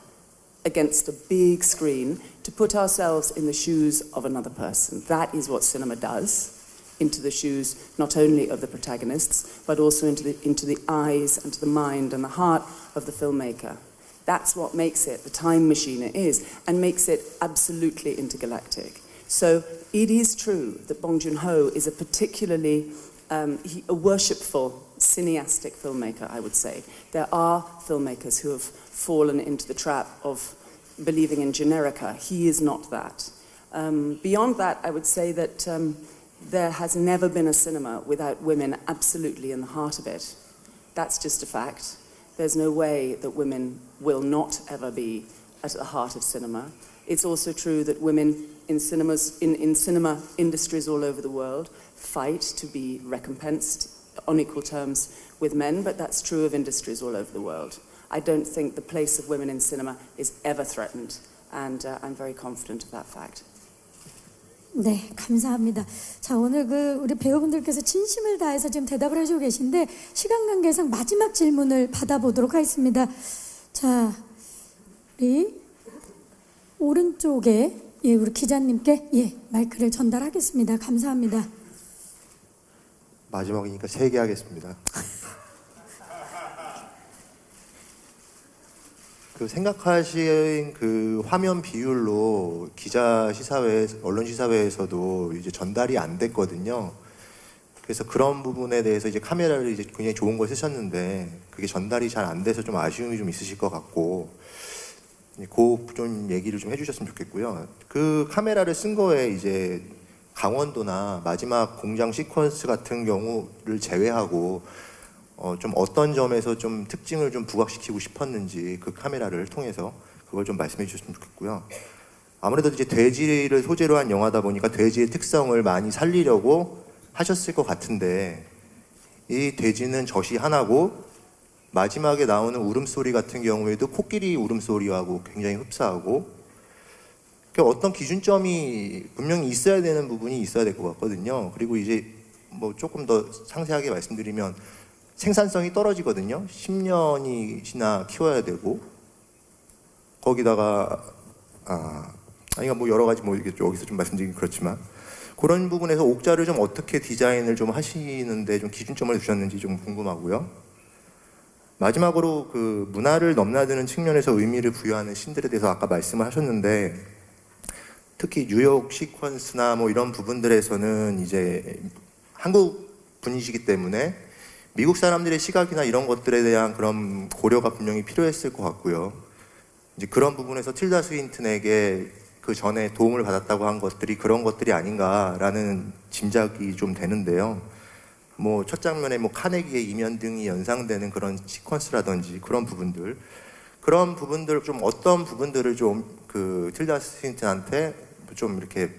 against a big screen, to put ourselves in the shoes of another person. That is what cinema does, into the shoes not only of the protagonists, but also into the eyes and to the mind and the heart of the filmmaker. That's what makes it the time machine it is, and makes it absolutely intergalactic. So it is true that Bong Joon-ho is a particularly a worshipful, cineastic filmmaker, I would say. There are filmmakers who have fallen into the trap of believing in generica. He is not that. Beyond that, I would say that there has never been a cinema without women absolutely in the heart of it. That's just a fact. There's no way that women will not ever be at the heart of cinema. It's also true that women in cinema industries all over the world fight to be recompensed on equal terms with men, but that's true of industries all over the world. I don't think the place of women in cinema is ever threatened and I'm very confident of that fact. 네, 감사합니다. 자, 오늘 우리 배우분들께서 진심을 다해서 지금 대답을 해주고 계신데 시간 관계상 마지막 질문을 받아보도록 하겠습니다. 자, 우리 오른쪽에 우리 기자님께 마이크를 전달하겠습니다. 감사합니다. 마지막이니까 3개 하겠습니다. 생각하신 그 화면 비율로 기자 시사회, 언론 시사회에서도 이제 전달이 안 됐거든요. 그래서 그런 부분에 대해서 이제 카메라를 이제 굉장히 좋은 걸 쓰셨는데 그게 전달이 잘 안 돼서 좀 아쉬움이 좀 있으실 것 같고, 그 좀 얘기를 좀 해주셨으면 좋겠고요. 그 카메라를 쓴 거에 이제 강원도나 마지막 공장 시퀀스 같은 경우를 제외하고 좀 어떤 점에서 좀 특징을 좀 부각시키고 싶었는지 그 카메라를 통해서 그걸 좀 말씀해 주셨으면 좋겠고요. 아무래도 이제 돼지를 소재로 한 영화다 보니까 돼지의 특성을 많이 살리려고 하셨을 것 같은데, 이 돼지는 젖이 하나고 마지막에 나오는 울음소리 같은 경우에도 코끼리 울음소리하고 굉장히 흡사하고, 어떤 기준점이 분명히 있어야 되는 부분이 있어야 될 것 같거든요. 그리고 이제 뭐 조금 더 상세하게 말씀드리면 생산성이 떨어지거든요. 10년이나 키워야 되고, 거기다가 뭐 여러 가지 뭐 여기서 좀 말씀드리긴 그렇지만 그런 부분에서 옥자를 좀 어떻게 디자인을 좀 하시는데 좀 기준점을 두셨는지 좀 궁금하고요. 마지막으로 그 문화를 넘나드는 측면에서 의미를 부여하는 신들에 대해서 아까 말씀을 하셨는데, 특히 뉴욕 시퀀스나 뭐 이런 부분들에서는 이제 한국 분이시기 때문에 미국 사람들의 시각이나 이런 것들에 대한 그런 고려가 분명히 필요했을 것 같고요. 이제 그런 부분에서 틸다 스윈튼에게 그 전에 도움을 받았다고 한 것들이 그런 것들이 아닌가라는 짐작이 좀 되는데요. 뭐 첫 장면에 뭐 카네기의 이면 등이 연상되는 그런 시퀀스라든지 그런 부분들 좀 어떤 부분들을 좀 그 틸다 스윈튼한테 좀 이렇게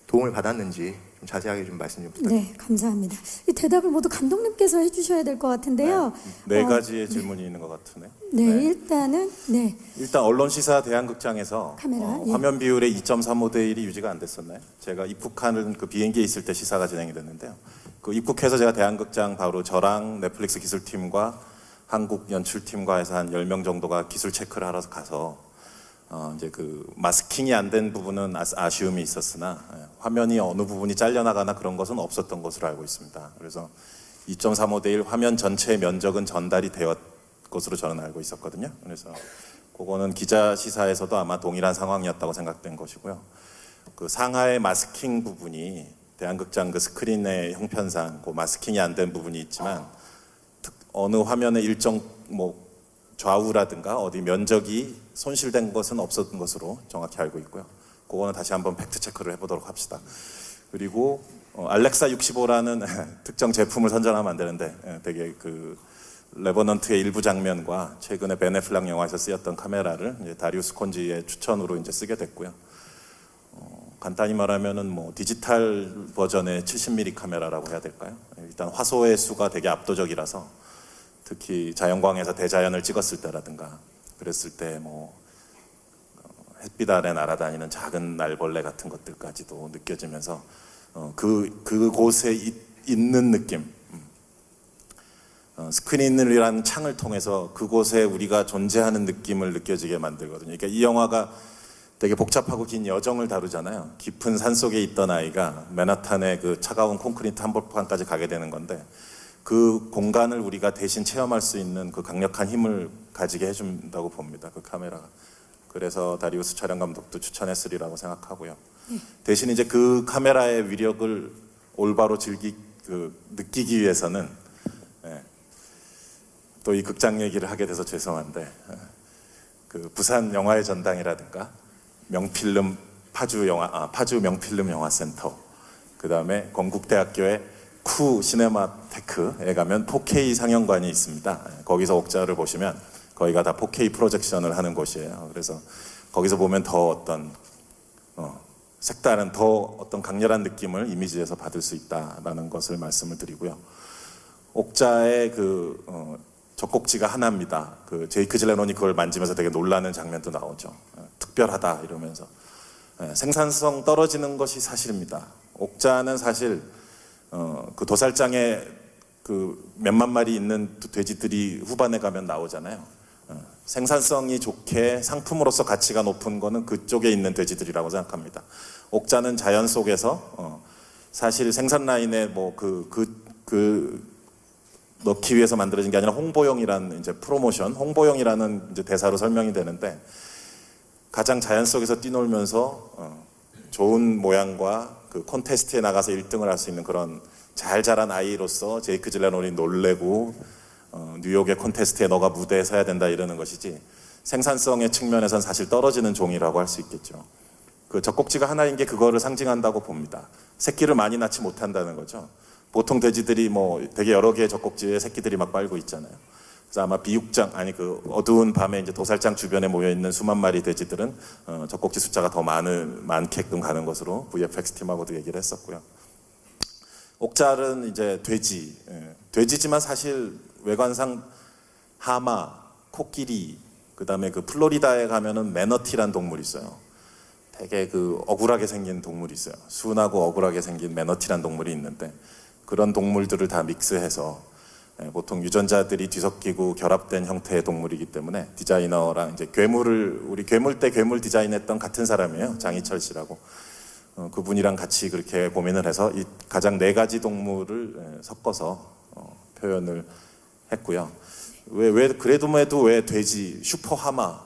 도움을 받았는지 좀 자세하게 좀 말씀 좀 부탁드립니다. 네, 감사합니다. 이 대답을 모두 감독님께서 해주셔야 될 것 같은데요. 네 가지의 질문이 있는 것 같으네. 네, 일단 언론 시사 대한극장에서 카메라, 화면 비율의 2.35대 1이 유지가 안 됐었나요? 제가 입국하는 그 비행기에 있을 때 시사가 진행이 됐는데요. 그 입국해서 제가 대한극장 바로 저랑 넷플릭스 기술팀과 한국 연출팀과 해서 한 10명 정도가 기술 체크를 하러 가서 이제 그 마스킹이 안 된 부분은 아쉬움이 있었으나 화면이 어느 부분이 잘려나가나 그런 것은 없었던 것으로 알고 있습니다. 그래서 2.35대 1 화면 전체의 면적은 전달이 되었 것으로 저는 알고 있었거든요. 그래서 그거는 기자 시사에서도 아마 동일한 상황이었다고 생각된 것이고요. 그 상하의 마스킹 부분이 대한극장 그 스크린의 형편상 그 마스킹이 안 된 부분이 있지만 어느 화면의 일정 뭐 좌우라든가 어디 면적이 손실된 것은 없었던 것으로 정확히 알고 있고요. 그거는 다시 한번 팩트 체크를 해보도록 합시다. 그리고 알렉사 65라는 특정 제품을 선전하면 안 되는데 되게 그 레버넌트의 일부 장면과 최근에 벤 애플락 영화에서 쓰였던 카메라를 이제 다리우스 콘지의 추천으로 이제 쓰게 됐고요. 간단히 말하면은 뭐 디지털 버전의 70mm 카메라라고 해야 될까요? 일단 화소의 수가 되게 압도적이라서 특히 자연광에서 대자연을 찍었을 때라든가 그랬을 때 뭐 햇빛 아래 날아다니는 작은 날벌레 같은 것들까지도 느껴지면서 그곳에 있는 느낌, 스크린이라는 창을 통해서 그곳에 우리가 존재하는 느낌을 느껴지게 만들거든요. 그러니까 이 영화가 되게 복잡하고 긴 여정을 다루잖아요. 깊은 산속에 있던 아이가 맨하탄의 그 차가운 콘크리트 한복판까지 가게 되는 건데, 그 공간을 우리가 대신 체험할 수 있는 그 강력한 힘을 가지게 해준다고 봅니다. 그 카메라가. 그래서 다리우스 촬영 감독도 추천했으리라고 생각하고요. 대신 이제 그 카메라의 위력을 올바로 느끼기 위해서는 또 이 극장 얘기를 하게 돼서 죄송한데 그 부산 영화의 전당이라든가 명필름 파주 명필름 영화센터, 그 다음에 건국대학교의 쿠 시네마테크에 가면 4K 상영관이 있습니다. 거기서 옥자를 보시면 거기가 다 4K 프로젝션을 하는 곳이에요. 그래서 거기서 보면 더 어떤 색다른 더 어떤 강렬한 느낌을 이미지에서 받을 수 있다라는 것을 말씀을 드리고요. 옥자의 젖꼭지가 하나입니다. 그 제이크 질레논이 그걸 만지면서 되게 놀라는 장면도 나오죠. 특별하다 이러면서 생산성 떨어지는 것이 사실입니다. 옥자는 사실 그 도살장에 그 몇만 마리 있는 돼지들이 후반에 가면 나오잖아요. 생산성이 좋게 상품으로서 가치가 높은 거는 그쪽에 있는 돼지들이라고 생각합니다. 옥자는 자연 속에서 사실 생산 라인에 뭐 넣기 위해서 만들어진 게 아니라 홍보용이라는 이제 프로모션, 홍보용이라는 이제 대사로 설명이 되는데 가장 자연 속에서 뛰놀면서 좋은 모양과 그 콘테스트에 나가서 1등을 할 수 있는 그런 잘 자란 아이로서 제이크 질레논이 놀래고 뉴욕의 콘테스트에 너가 무대에 서야 된다 이러는 것이지 생산성의 측면에선 사실 떨어지는 종이라고 할 수 있겠죠. 그 젖꼭지가 하나인 게 그거를 상징한다고 봅니다. 새끼를 많이 낳지 못한다는 거죠. 보통 돼지들이 뭐 되게 여러 개의 젖꼭지에 새끼들이 막 빨고 있잖아요. 그래서 아마 비육장 그 어두운 밤에 이제 도살장 주변에 모여 있는 수만 마리 돼지들은 젖꼭지 숫자가 더 많게끔 가는 것으로 VFX 팀하고도 얘기를 했었고요. 옥잘은 이제 돼지지만 사실 외관상 하마, 코끼리, 그다음에 그 플로리다에 가면은 매너티란 동물이 있어요. 되게 그 억울하게 생긴 동물이 있어요. 순하고 억울하게 생긴 매너티란 동물이 있는데 그런 동물들을 다 믹스해서 보통 유전자들이 뒤섞이고 결합된 형태의 동물이기 때문에 디자이너랑 이제 우리 괴물때 괴물 디자인했던 같은 사람이에요. 장희철 씨라고. 그분이랑 같이 그렇게 고민을 해서 이 가장 4가지 동물을 섞어서 표현을 했고요. 그래도 왜 돼지, 슈퍼 하마,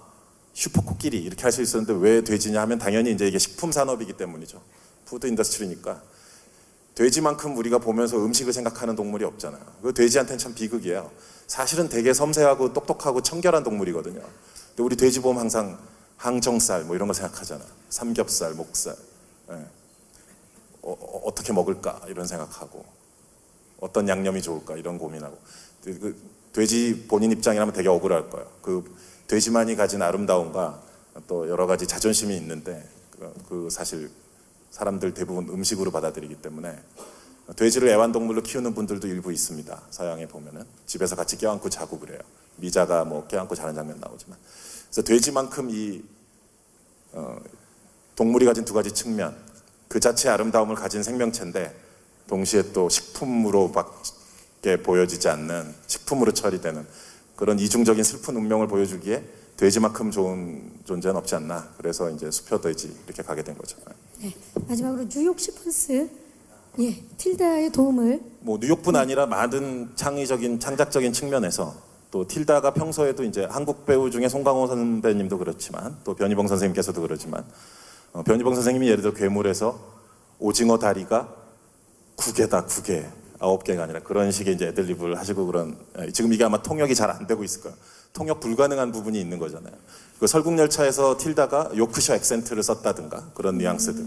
슈퍼 코끼리 이렇게 할 수 있었는데 왜 돼지냐 하면 당연히 이제 이게 식품 산업이기 때문이죠. 푸드 인더스트리니까. 돼지만큼 우리가 보면서 음식을 생각하는 동물이 없잖아요. 그 돼지한테는 참 비극이에요. 사실은 되게 섬세하고 똑똑하고 청결한 동물이거든요. 근데 우리 돼지 보면 항상 항정살 뭐 이런 거 생각하잖아요. 삼겹살, 목살. 어떻게 먹을까 이런 생각하고 어떤 양념이 좋을까 이런 고민하고 그 돼지 본인 입장이라면 되게 억울할 거예요. 그 돼지만이 가진 아름다움과 또 여러 가지 자존심이 있는데 그 사실 사람들 대부분 음식으로 받아들이기 때문에 돼지를 애완동물로 키우는 분들도 일부 있습니다. 서양에 보면은 집에서 같이 껴안고 자고 그래요. 미자가 뭐 껴안고 자는 장면 나오지만 그래서 돼지만큼 이 동물이 가진 2가지 측면 그 자체의 아름다움을 가진 생명체인데 동시에 또 식품으로밖에 보여지지 않는 식품으로 처리되는 그런 이중적인 슬픈 운명을 보여주기에 돼지만큼 좋은 존재는 없지 않나. 그래서 이제 수표돼지 이렇게 가게 된 거죠. 네. 마지막으로 뉴욕 시펀스 틸다의 도움을 뭐 뉴욕뿐 아니라 많은 창작적인 측면에서 또 틸다가 평소에도 이제 한국 배우 중에 송강호 선배님도 그렇지만 또 변희봉 선생님께서도 그렇지만 변희봉 선생님이 예를 들어 괴물에서 오징어 다리가 9개다 9개 9개가 아니라 그런 식의 이제 애들립을 하시고 그런 지금 이게 아마 통역이 잘 안 되고 있을 거예요. 통역 불가능한 부분이 있는 거잖아요. 그 설국열차에서 틸다가 요크셔 액센트를 썼다든가 그런 뉘앙스들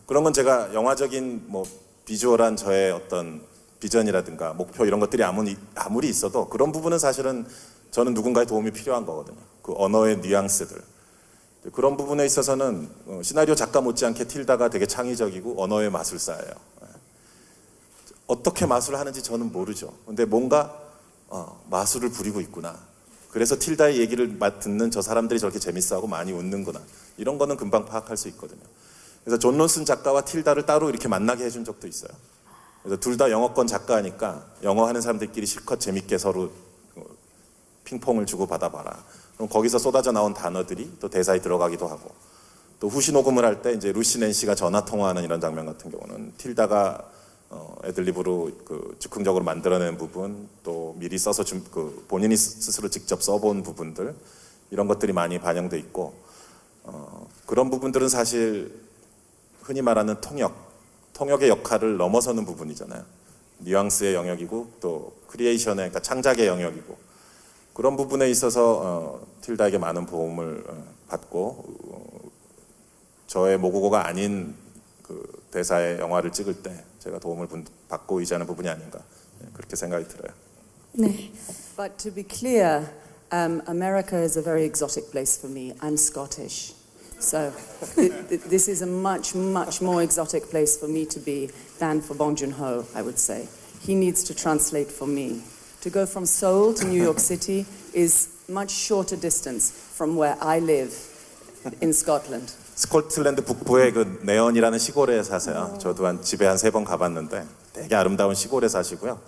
그런 건 제가 영화적인 뭐 비주얼한 저의 어떤 비전이라든가 목표 이런 것들이 아무리 있어도 그런 부분은 사실은 저는 누군가의 도움이 필요한 거거든요. 그 언어의 뉘앙스들 그런 부분에 있어서는 시나리오 작가 못지않게 틸다가 되게 창의적이고 언어의 마술사예요. 어떻게 마술을 하는지 저는 모르죠. 근데 뭔가 마술을 부리고 있구나. 그래서 틸다의 얘기를 듣는 저 사람들이 저렇게 재밌어하고 많이 웃는구나. 이런 거는 금방 파악할 수 있거든요. 그래서 존 론슨 작가와 틸다를 따로 이렇게 만나게 해준 적도 있어요. 그래서 둘 다 영어권 작가니까 영어 하는 사람들끼리 실컷 재밌게 서로 핑퐁을 주고 받아봐라. 그럼 거기서 쏟아져 나온 단어들이 또 대사에 들어가기도 하고 또 후시 녹음을 할 때 이제 루시 낸시가 전화 통화하는 이런 장면 같은 경우는 틸다가 애들립으로 그 즉흥적으로 만들어낸 부분 또 미리 써서 본인이 스스로 직접 써본 부분들 이런 것들이 많이 반영돼 있고 그런 부분들은 사실 흔히 말하는 통역의 역할을 넘어서는 부분이잖아요. 뉘앙스의 영역이고 또 크리에이션의 그러니까 창작의 영역이고 그런 부분에 있어서 틸다에게 많은 도움을 받고 저의 모국어가 아닌 그 대사의 영화를 찍을 때 제가 도움을 받고 의지하는 부분이 아닌가 그렇게 생각이 들어요. 네. But to be clear, America is a very exotic place for me. I'm Scottish. So this is a much, much more exotic place for me to be than for Bong Joon-ho, I would say. He needs to translate for me. To go from Seoul to New York City is much shorter distance from where I live in Scotland? 스코틀랜드 북부의 그 네언이라는 시골에 사세요. 저도 집에 한 3번 가봤는데 되게 아름다운 시골에 사시고요.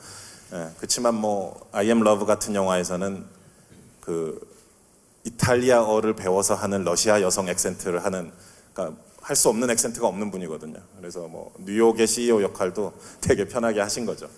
예, 그렇지만 뭐 I Am Love 같은 영화에서는 그 이탈리아어를 배워서 하는 러시아 여성 액센트를 하는, 그러니까 할 수 없는 액센트가 없는 분이거든요. 그래서 뭐 뉴욕의 CEO 역할도 되게 편하게 하신 거죠.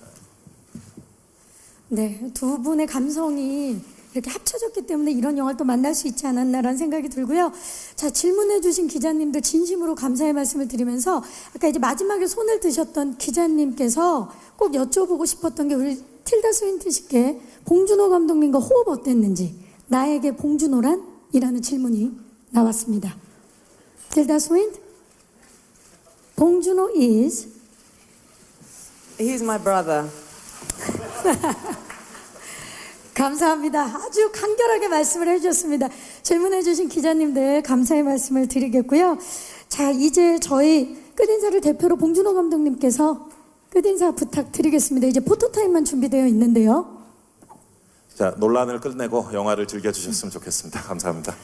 네, 두 분의 감성이 이렇게 합쳐졌기 때문에 이런 영화를 또 만날 수 있지 않았나라는 생각이 들고요. 자, 질문해주신 기자님들 진심으로 감사의 말씀을 드리면서 아까 이제 마지막에 손을 드셨던 기자님께서 꼭 여쭤보고 싶었던 게 우리 틸다 스윈튼 씨께 봉준호 감독님과 호흡 어땠는지, 나에게 봉준호란? 이라는 질문이 나왔습니다. 틸다 스윈트, 봉준호 is He's my brother. 감사합니다. 아주 간결하게 말씀을 해주셨습니다. 질문해주신 기자님들 감사의 말씀을 드리겠고요. 자, 이제 저희 끝인사를 대표로 봉준호 감독님께서 끝인사 부탁드리겠습니다. 이제 포토타임만 준비되어 있는데요. 자, 논란을 끝내고 영화를 즐겨주셨으면 좋겠습니다. 감사합니다.